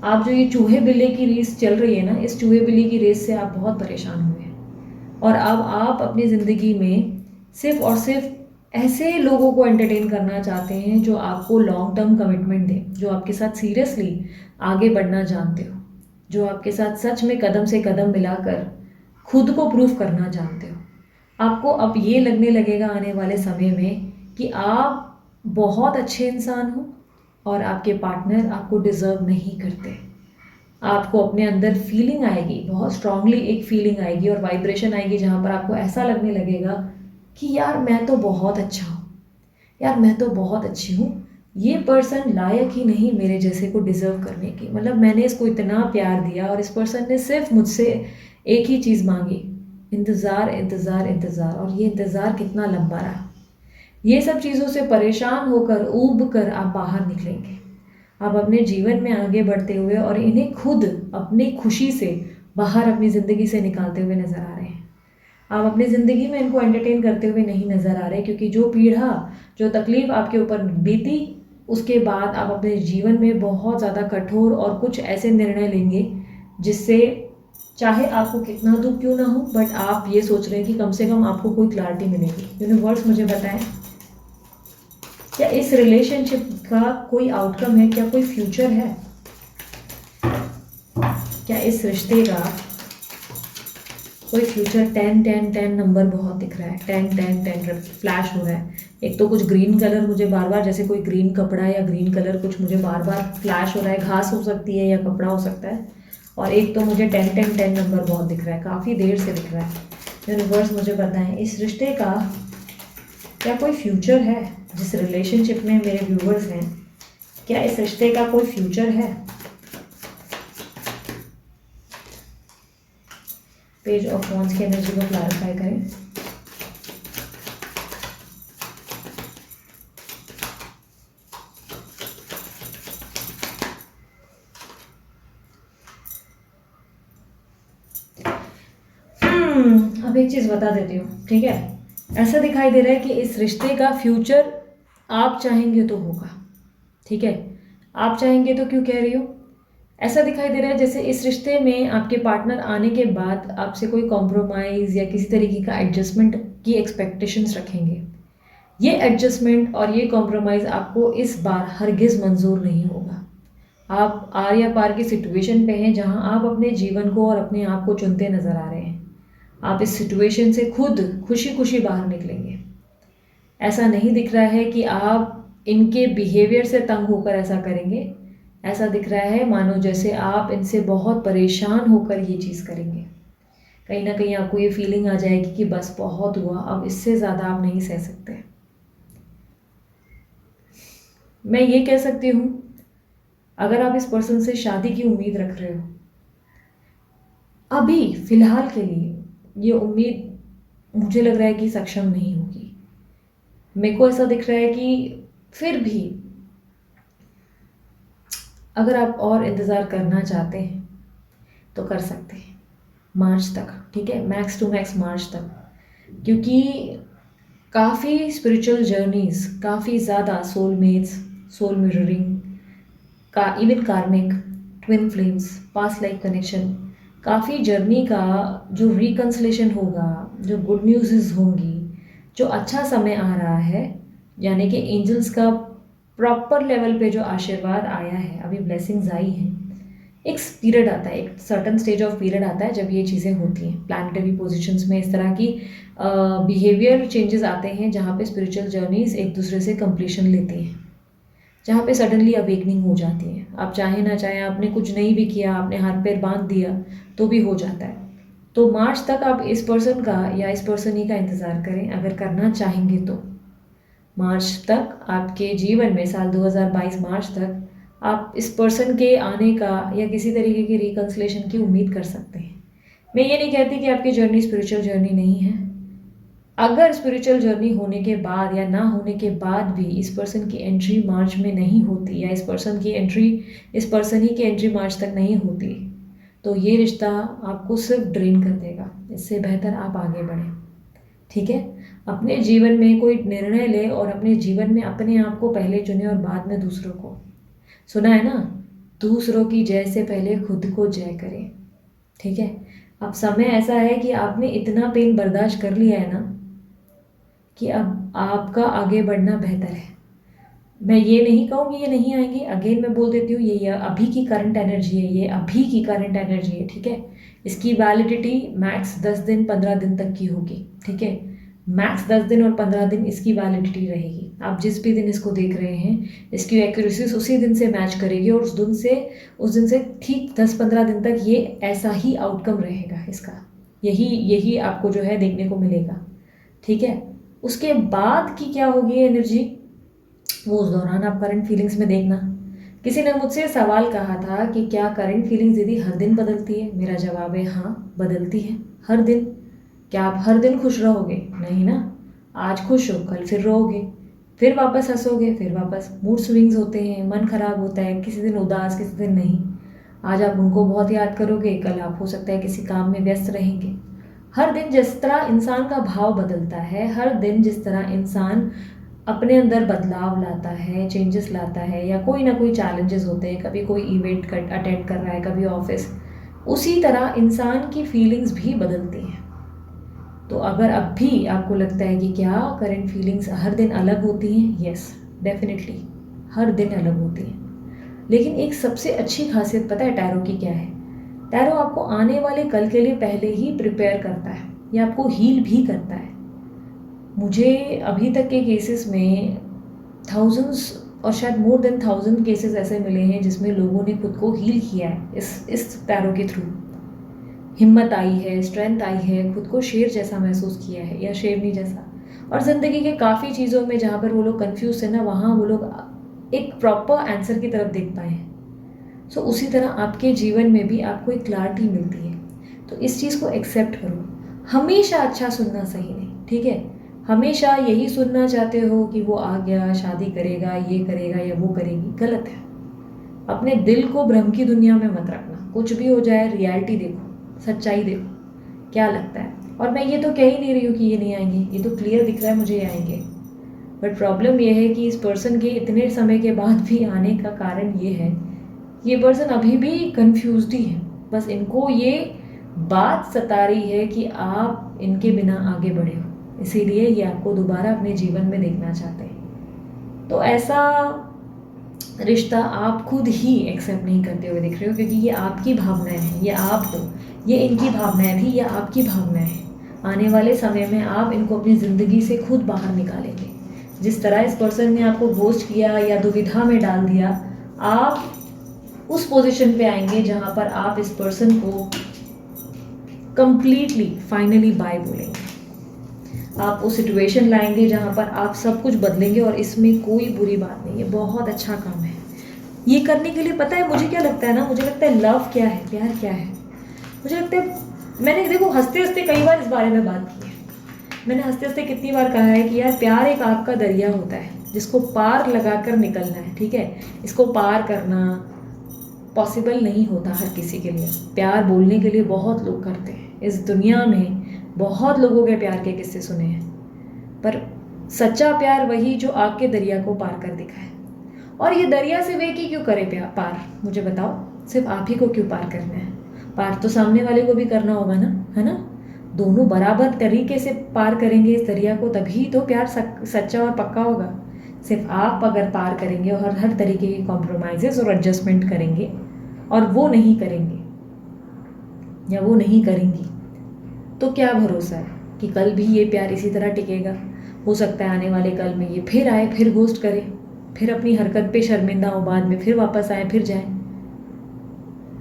आप जो ये चूहे बिल्ली की रेस चल रही है ना, इस चूहे बिल्ली की रेस से आप बहुत परेशान हुए हैं, और अब आप अपनी ज़िंदगी में सिर्फ और सिर्फ ऐसे लोगों को एंटरटेन करना चाहते हैं जो आपको लॉन्ग टर्म कमिटमेंट दें, जो आपके साथ सीरियसली आगे बढ़ना जानते हो, जो आपके साथ सच में कदम से कदम मिलाकर खुद को प्रूफ करना जानते हो। आपको अब ये लगने लगेगा आने वाले समय में कि आप बहुत अच्छे इंसान हो, और आपके पार्टनर आपको डिज़र्व नहीं करते। आपको अपने अंदर फीलिंग आएगी, बहुत स्ट्रांगली एक फीलिंग आएगी और वाइब्रेशन आएगी, जहाँ पर आपको ऐसा लगने लगेगा कि यार मैं तो बहुत अच्छा हूँ, यार मैं तो बहुत अच्छी हूँ, ये पर्सन लायक ही नहीं मेरे जैसे को डिज़र्व करने की। मतलब मैंने इसको इतना प्यार दिया और इस पर्सन ने सिर्फ मुझसे एक ही चीज़ मांगी, इंतज़ार इंतज़ार इंतज़ार, और ये इंतज़ार कितना लंबा रहा। ये सब चीज़ों से परेशान होकर ऊब कर आप बाहर निकलेंगे। आप अपने जीवन में आगे बढ़ते हुए और इन्हें खुद अपनी खुशी से बाहर अपनी ज़िंदगी से निकालते हुए नज़र आ रहे हैं। आप अपनी ज़िंदगी में इनको एंटरटेन करते हुए नहीं नज़र आ रहे, क्योंकि जो पीड़ा, जो तकलीफ़ आपके ऊपर बीती, उसके बाद आप अपने जीवन में बहुत ज़्यादा कठोर और कुछ ऐसे निर्णय लेंगे जिससे चाहे आपको कितना दुख क्यों ना हो, बट आप ये सोच रहे हैं कि कम से कम आपको कोई क्लैरिटी मिलेगी। यूनिवर्स मुझे बताएं, क्या इस रिलेशनशिप का कोई आउटकम है, क्या कोई फ्यूचर है, क्या इस रिश्ते का कोई फ्यूचर। 10 10 10 नंबर बहुत दिख रहा है, 10 10 10 फ्लैश हो रहा है। एक तो कुछ ग्रीन कलर मुझे बार बार, जैसे कोई ग्रीन कपड़ा या ग्रीन कलर कुछ मुझे बार बार फ्लैश हो रहा है, घास हो सकती है या कपड़ा हो सकता है। और एक तो मुझे 10 10 10 नंबर बहुत दिख रहा है, काफ़ी देर से दिख रहा है। यूनिवर्स मुझे बताएं, इस रिश्ते का क्या कोई फ्यूचर है। जिस रिलेशनशिप में मेरे व्यूवर्स हैं, क्या इस रिश्ते का कोई फ्यूचर है। पेज ऑफ वॉन्ड्स की एनर्जी को क्लैरिफाई करें। अब एक चीज़ बता देती हूँ, ठीक है। ऐसा दिखाई दे रहा है कि इस रिश्ते का फ्यूचर आप चाहेंगे तो होगा, ठीक है। आप चाहेंगे तो क्यों कह रही हो, ऐसा दिखाई दे रहा है जैसे इस रिश्ते में आपके पार्टनर आने के बाद आपसे कोई कॉम्प्रोमाइज़ या किसी तरीके का एडजस्टमेंट की एक्सपेक्टेशंस रखेंगे। ये एडजस्टमेंट और ये कॉम्प्रोमाइज़ आपको इस बार हरगिज़ मंजूर नहीं होगा। आप आर या पार की सिचुएशन पे हैं जहां आप अपने जीवन को और अपने आप को चुनते नज़र आ रहे हैं। आप इस सिचुएशन से खुद खुशी खुशी बाहर निकलेंगे। ऐसा नहीं दिख रहा है कि आप इनके बिहेवियर से तंग होकर ऐसा करेंगे। ऐसा दिख रहा है मानो जैसे आप इनसे बहुत परेशान होकर ये चीज़ करेंगे। कहीं ना कहीं आपको ये फीलिंग आ जाएगी कि बस बहुत हुआ, अब इससे ज़्यादा आप नहीं सह सकते। मैं ये कह सकती हूँ अगर आप इस पर्सन से शादी की उम्मीद रख रहे हो, अभी फिलहाल के लिए ये उम्मीद मुझे लग रहा है कि सक्षम नहीं होगी। मेरे को ऐसा दिख रहा है कि फिर भी अगर आप और इंतज़ार करना चाहते हैं तो कर सकते हैं मार्च तक, ठीक है, मैक्स टू मैक्स मार्च तक। क्योंकि काफ़ी स्पिरिचुअल जर्नीज, काफ़ी ज़्यादा सोलमेट्स, सोल मिररिंग का, इवन कार्मिक, twin flames, past life connection, काफ़ी जर्नी का जो रिकन्सलेशन होगा, जो गुड न्यूज़ होंगी, जो अच्छा समय आ रहा है, यानी कि एंजल्स का प्रॉपर लेवल पे जो आशीर्वाद आया है, अभी ब्लेसिंग्स आई हैं। एक पीरियड आता है, एक सर्टन स्टेज ऑफ पीरियड आता है जब ये चीज़ें होती हैं। प्लानिटरी पोजीशंस में इस तरह की बिहेवियर चेंजेस आते हैं जहाँ पे स्पिरिचुअल जर्नीज एक दूसरे से कंप्लीशन लेती हैं, जहाँ पे सडनली अवेकनिंग हो जाती है। आप चाहे ना चाहे, आपने कुछ नहीं भी किया, आपने हाथ पैर बांध दिया तो भी हो जाता है। तो मार्च तक आप इस पर्सन का या इस पर्सन ही का इंतज़ार करें अगर करना चाहेंगे तो। मार्च तक आपके जीवन में, साल 2022 मार्च तक आप इस पर्सन के आने का या किसी तरीके की रिकन्सिलेशन की उम्मीद कर सकते हैं। मैं ये नहीं कहती कि आपकी जर्नी स्पिरिचुअल जर्नी नहीं है। अगर स्पिरिचुअल जर्नी होने के बाद या ना होने के बाद भी इस पर्सन की एंट्री मार्च में नहीं होती, या इस पर्सन ही की एंट्री मार्च तक नहीं होती, तो ये रिश्ता आपको सिर्फ ड्रेन कर देगा। इससे बेहतर आप आगे बढ़ें, ठीक है। अपने जीवन में कोई निर्णय ले और अपने जीवन में अपने आप को पहले चुने और बाद में दूसरों को। सुना है ना, दूसरों की जय से पहले खुद को जय करें, ठीक है। अब समय ऐसा है कि आपने इतना पेन बर्दाश्त कर लिया है ना कि अब आपका आगे बढ़ना बेहतर है। मैं ये नहीं कहूँगी ये नहीं आएंगे, अगेन मैं बोल देती हूँ, ये अभी की करंट एनर्जी है, ये अभी की करंट एनर्जी है, ठीक है। इसकी वैलिडिटी मैक्स 10 दिन 15 दिन तक की होगी, ठीक है। मैक्स 10 दिन और 15 दिन इसकी वैलिडिटी रहेगी। आप जिस भी दिन इसको देख रहे हैं, इसकी एक्यूरेसी उसी दिन से मैच करेगी और उस दिन से ठीक 10-15 दिन तक ये ऐसा ही आउटकम रहेगा इसका। यही आपको जो है देखने को मिलेगा, ठीक है। उसके बाद की क्या होगी एनर्जी, वो उस दौरान आप करंट फीलिंग्स में देखना। किसी ने मुझसे सवाल कहा था कि क्या करंट फीलिंग्स दीदी हर दिन बदलती है? मेरा जवाब है हाँ, बदलती है हर दिन। क्या आप हर दिन खुश रहोगे? नहीं ना। आज खुश हो, कल फिर रोओगे, फिर वापस हंसोगे, फिर वापस मूड स्विंग्स होते हैं, मन खराब होता है, किसी दिन उदास, किसी दिन नहीं। आज आप उनको बहुत याद करोगे, कल आप हो सकता है किसी काम में व्यस्त रहेंगे। हर दिन जिस तरह इंसान का भाव बदलता है, हर दिन जिस तरह इंसान अपने अंदर बदलाव लाता है, चेंजेस लाता है, या कोई ना कोई चैलेंजेस होते हैं, कभी कोई इवेंट अटेंड कर रहा है, कभी ऑफिस, उसी तरह इंसान की फीलिंग्स भी बदलती हैं। तो अगर अब भी आपको लगता है कि क्या करंट फीलिंग्स हर दिन अलग होती हैं, यस डेफिनेटली हर दिन अलग होती हैं। लेकिन एक सबसे अच्छी खासियत पता है टैरो की क्या है? टैरो आपको आने वाले कल के लिए पहले ही प्रिपेयर करता है, या आपको हील भी करता है। मुझे अभी तक के केसेस में थाउजेंड्स और शायद मोर देन 1000 केसेस ऐसे मिले हैं जिसमें लोगों ने खुद को हील किया है इस टैरो के थ्रू। हिम्मत आई है, स्ट्रेंथ आई है, खुद को शेर जैसा महसूस किया है या शेरनी जैसा। और ज़िंदगी के काफ़ी चीज़ों में जहाँ पर वो लोग कंफ्यूज थे ना, वहाँ वो लोग एक प्रॉपर आंसर की तरफ देख पाए हैं। सो उसी तरह आपके जीवन में भी आपको एक क्लैरिटी मिलती है। तो इस चीज़ को एक्सेप्ट करो। हमेशा अच्छा सुनना सही नहीं, ठीक है। हमेशा यही सुनना चाहते हो कि वो आ गया, शादी करेगा, ये करेगा या वो करेगी, गलत है। अपने दिल को भ्रम की दुनिया में मत रखना। कुछ भी हो जाए, रियलिटी देखो, सच्चाई देखो क्या लगता है। और मैं ये तो कह ही नहीं रही हूँ कि ये नहीं आएंगे, ये तो क्लियर दिख रहा है मुझे ये आएंगे। बट प्रॉब्लम ये है कि इस पर्सन के इतने समय के बाद भी आने का कारण ये है, ये पर्सन अभी भी कंफ्यूज्ड ही है। बस इनको ये बात सता रही है कि आप इनके बिना आगे बढ़े हो, इसीलिए ये आपको दोबारा अपने जीवन में देखना चाहते हैं। तो ऐसा रिश्ता आप खुद ही एक्सेप्ट नहीं करते हुए दिख रहे हो, क्योंकि ये आपकी भावनाएं हैं, ये आप हो। ये इनकी भावनाएं थी, ये आपकी भावनाएं हैं। आने वाले समय में आप इनको अपनी ज़िंदगी से खुद बाहर निकालेंगे। जिस तरह इस पर्सन ने आपको घोस्ट किया या दुविधा में डाल दिया, आप उस पोजीशन पे आएंगे जहां पर आप इस पर्सन को कंप्लीटली फाइनली बाय बोलेंगे। आप उस सिचुएशन लाएंगे जहां पर आप सब कुछ बदलेंगे, और इसमें कोई बुरी बात नहीं है, बहुत अच्छा काम है। ये करने के लिए पता है मुझे क्या लगता है ना, मुझे लगता है लव क्या है, प्यार क्या है। मुझे लगता है, मैंने देखो हंसते हंसते कई बार इस बारे में बात की है। मैंने हंसते हंसते कितनी बार कहा है कि यार प्यार एक आग का दरिया होता है जिसको पार लगाकर निकलना है, ठीक है। इसको पार करना पॉसिबल नहीं होता हर किसी के लिए। प्यार बोलने के लिए बहुत लोग करते हैं इस दुनिया में, बहुत लोगों के प्यार के किस्से सुने हैं, पर सच्चा प्यार वही जो आग के दरिया को पार कर दिखाए। और ये दरिया सिर्फ एक ही क्यों करे प्यार पार, मुझे बताओ, सिर्फ आप ही को क्यों पार करना है? पार तो सामने वाले को भी करना होगा ना, है ना। दोनों बराबर तरीके से पार करेंगे इस दरिया को, तभी तो प्यार सच्चा और पक्का होगा। सिर्फ आप अगर पार करेंगे और हर तरीके के कॉम्प्रोमाइजेस और एडजस्टमेंट करेंगे और वो नहीं करेंगे या वो नहीं करेंगी, तो क्या भरोसा है कि कल भी ये प्यार इसी तरह टिकेगा। हो सकता है आने वाले कल में ये फिर आए, फिर घोस्ट करे, फिर अपनी हरकत पे शर्मिंदा हो, बाद में फिर वापस आए, फिर जाए।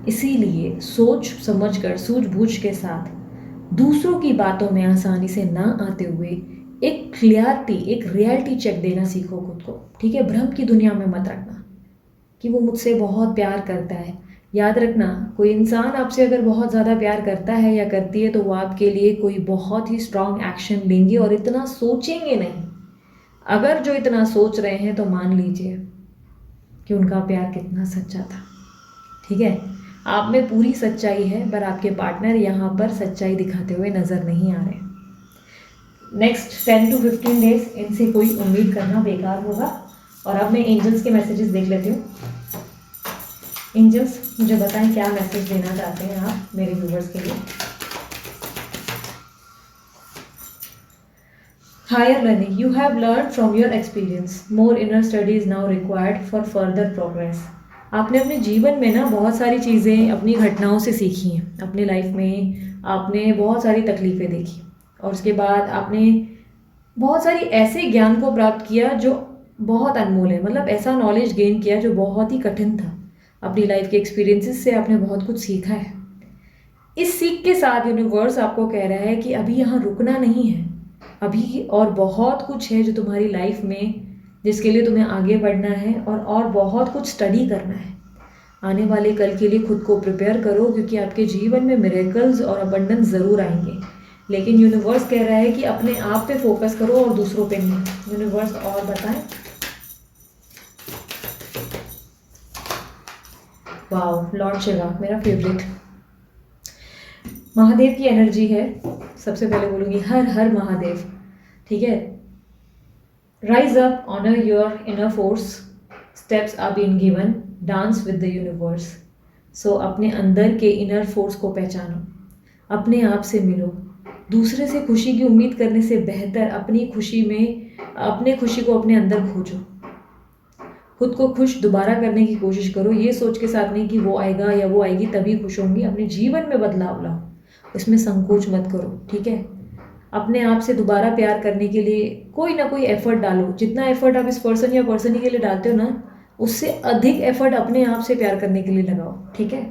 इसीलिए सोच समझ कर, सूझबूझ के साथ, दूसरों की बातों में आसानी से ना आते हुए एक क्लियरिटी, एक रियलिटी चेक देना सीखो खुद को, ठीक है। भ्रम की दुनिया में मत रखना कि वो मुझसे बहुत प्यार करता है। याद रखना, कोई इंसान आपसे अगर बहुत ज़्यादा प्यार करता है या करती है तो वो आपके लिए कोई बहुत ही स्ट्रांग एक्शन लेंगे और इतना सोचेंगे नहीं। अगर जो इतना सोच रहे हैं तो मान लीजिए कि उनका प्यार कितना सच्चा था, ठीक है। आप में पूरी सच्चाई है, पर आपके पार्टनर यहाँ पर सच्चाई दिखाते हुए नज़र नहीं आ रहे। नेक्स्ट 10 to 15 डेज इनसे कोई उम्मीद करना बेकार होगा। और अब मैं एंजल्स के मैसेजेस देख लेती हूँ। एंजल्स मुझे बताएं क्या मैसेज देना चाहते हैं आप मेरे व्यूवर्स के लिए। Higher learning, you have learn from your experience, more inner study is now required for further progress. आपने अपने जीवन में ना बहुत सारी चीज़ें अपनी घटनाओं से सीखी हैं। अपनी लाइफ में आपने बहुत सारी तकलीफ़ें देखी और उसके बाद आपने बहुत सारी ऐसे ज्ञान को प्राप्त किया जो बहुत अनमोल है। मतलब ऐसा नॉलेज गेन किया जो बहुत ही कठिन था। अपनी लाइफ के एक्सपीरियंसेस से आपने बहुत कुछ सीखा है। इस सीख के साथ यूनिवर्स आपको कह रहा है कि अभी यहाँ रुकना नहीं है, अभी और बहुत कुछ है जो तुम्हारी लाइफ में, जिसके लिए तुम्हें आगे बढ़ना है और बहुत कुछ स्टडी करना है। आने वाले कल के लिए खुद को प्रिपेयर करो, क्योंकि आपके जीवन में मिरेकल्स और अबंडेंस ज़रूर आएंगे। लेकिन यूनिवर्स कह रहा है कि अपने आप पे फोकस करो और दूसरों पे नहीं। यूनिवर्स और बताएं। वाओ, लॉर्ड शिवा मेरा फेवरेट। महादेव की एनर्जी है। सबसे पहले बोलूँगी हर हर महादेव, ठीक है। Rise up, honour your inner force, steps are been given, dance with the universe. So अपने अंदर के इनर फोर्स को पहचानो, अपने आप से मिलो। दूसरे से खुशी की उम्मीद करने से बेहतर अपनी खुशी में, अपने खुशी को अपने अंदर खोजो। खुद को खुश दोबारा करने की कोशिश करो, ये सोच के साथ नहीं कि वो आएगा या वो आएगी तभी खुश होंगी। अपने जीवन में बदलाव लाओ, उसमें संकोच मत करो, ठीक है। अपने आप से दोबारा प्यार करने के लिए कोई ना कोई एफर्ट डालो। जितना एफर्ट आप इस पर्सन या पर्सन के लिए डालते हो ना, उससे अधिक एफर्ट अपने आप से प्यार करने के लिए लगाओ, ठीक है।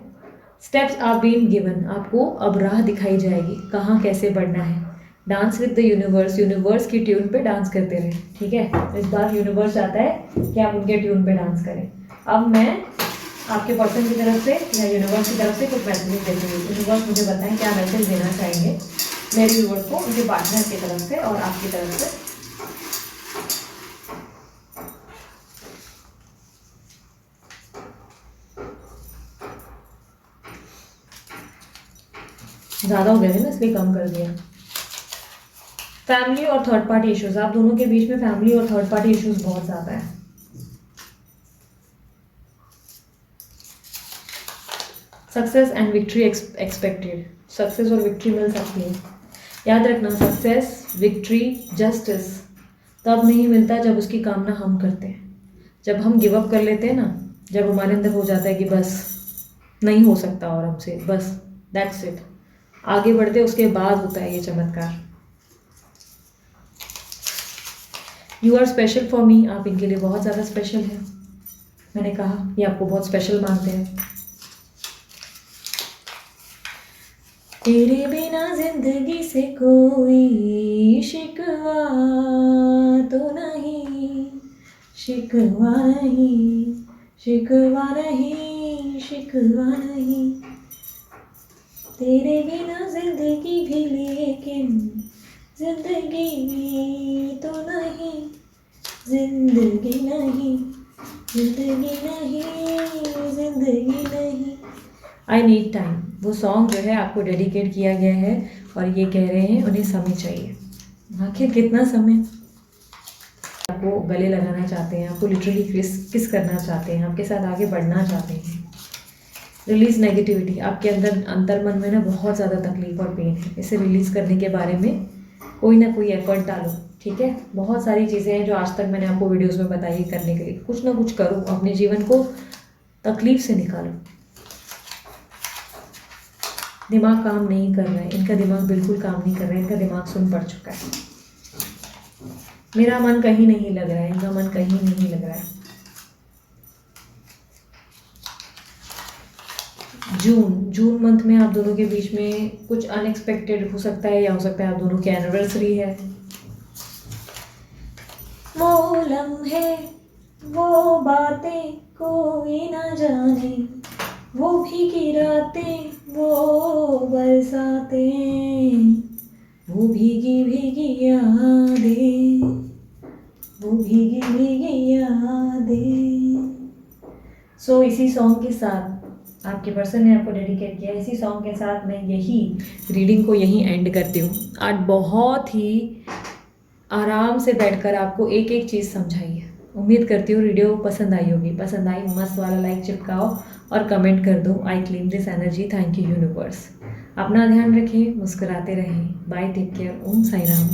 स्टेप्स आर बीन गिवन, आपको अब राह दिखाई जाएगी कहाँ कैसे बढ़ना है। Dance with the universe, universe की ट्यून पे डांस करते रहे, ठीक है। इस बार यूनिवर्स चाहता है कि आप उनके ट्यून पे डांस करें। अब मैं आपके पर्सन की तरफ से या यूनिवर्स की तरफ से कुछ मैसेज देती हूँ। यूनिवर्स मुझे बताएं क्या मैसेज देना चाहेंगे मेरे व्यूवर्स को, उनके पार्टनर की तरफ से और आपकी तरफ से। ज़्यादा हो गया है ना, इसलिए कम कर दिया। फैमिली और थर्ड पार्टी इश्यूज, आप दोनों के बीच में फैमिली और थर्ड पार्टी इश्यूज बहुत ज़्यादा है। Success and victory expected, success और विक्ट्री मिल सकती है। याद रखना, सक्सेस, विक्ट्री, जस्टिस तब नहीं मिलता जब उसकी कामना हम करते हैं। जब हम गिव अप कर लेते हैं ना, जब हमारे अंदर हो जाता है कि बस नहीं हो सकता और हमसे, बस दैट्स इट, आगे बढ़ते उसके बाद होता है ये चमत्कार। You are special for me, आप इनके लिए बहुत ज़्यादा स्पेशल हैं। मैंने कहा ये आपको बहुत स्पेशल मानते हैं। तेरे बिना जिंदगी से कोई शिकवा तो नहीं, शिकवा नहीं, शिकवा नहीं, शिकवा नहीं, तेरे बिना जिंदगी भी लेकिन जिंदगी तो नहीं, जिंदगी नहीं, जिंदगी नहीं, जिंदगी नहीं। आई नीड टाइम, वो सॉन्ग जो है आपको डेडिकेट किया गया है और ये कह रहे हैं उन्हें समय चाहिए। आखिर कितना समय? आपको गले लगाना चाहते हैं, आपको लिटरली किस करना चाहते हैं, आपके साथ आगे बढ़ना चाहते हैं। रिलीज़ नेगेटिविटी, आपके अंदर अंतर मन में ना बहुत ज़्यादा तकलीफ और पेन है, इसे रिलीज़ करने के बारे में कोई ना कोई एफर्ट डालो, ठीक है। बहुत सारी चीज़ें हैं जो आज तक मैंने आपको वीडियोस में बताई करने के लिए, कुछ ना कुछ करो, अपने जीवन को तकलीफ से निकालो। दिमाग काम नहीं कर रहा है, इनका दिमाग बिल्कुल काम नहीं कर रहा है, इनका दिमाग सुन पड़ चुका है। मेरा मन कहीं नहीं लग रहा है, इनका मन कहीं नहीं लग रहा है। जून मंथ में आप दोनों के बीच में कुछ अनएक्सपेक्टेड हो सकता है, या हो सकता है आप दोनों की एनिवर्सरी है। वो लम्हे, वो बातें कोई ना जाने, वो भीगी रातें, वो बरसातें, वो भीगी भीगी यादें, वो भीगी भीगी यादें। सो इसी सॉन्ग के साथ आपके पर्सन ने आपको डेडिकेट किया, इसी सॉन्ग के साथ मैं यही रीडिंग को यहीं एंड करती हूँ। आज बहुत ही आराम से बैठकर आपको एक एक चीज़ समझाई है। उम्मीद करती हूँ वीडियो पसंद आई होगी। पसंद आई मस्त वाला लाइक चिपकाओ और कमेंट कर दो, I claim this energy. Thank you universe. अपना ध्यान रखें, मुस्कुराते रहें। Bye, take care. Om Sai Ram.